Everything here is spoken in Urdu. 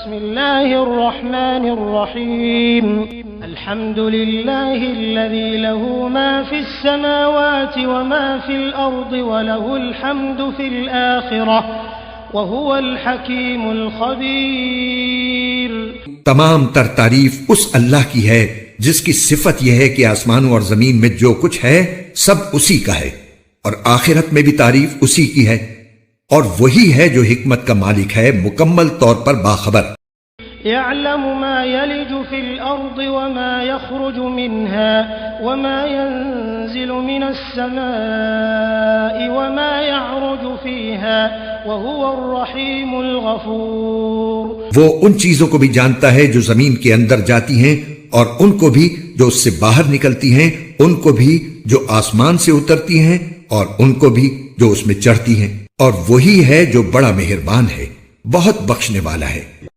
بسم الله الرحمن الرحيم الحمد لله الذي له ما في السماوات وما في الأرض وله الحمد في الآخرة وهو الحكيم الخبير. تمام تر تعریف اس اللہ کی ہے جس کی صفت یہ ہے کہ آسمانوں اور زمین میں جو کچھ ہے سب اسی کا ہے، اور آخرت میں بھی تعریف اسی کی ہے، اور وہی ہے جو حکمت کا مالک ہے، مکمل طور پر باخبر. يعلم ما يلج في الأرض وما يخرج منها وما ينزل من السماء وما يعرج فيها وهو الرحيم الغفور. وہ ان چیزوں کو بھی جانتا ہے جو زمین کے اندر جاتی ہیں، اور ان کو بھی جو اس سے باہر نکلتی ہیں، ان کو بھی جو آسمان سے اترتی ہیں، اور ان کو بھی جو اس میں چڑھتی ہیں، اور وہی ہے جو بڑا مہربان ہے، بہت بخشنے والا ہے.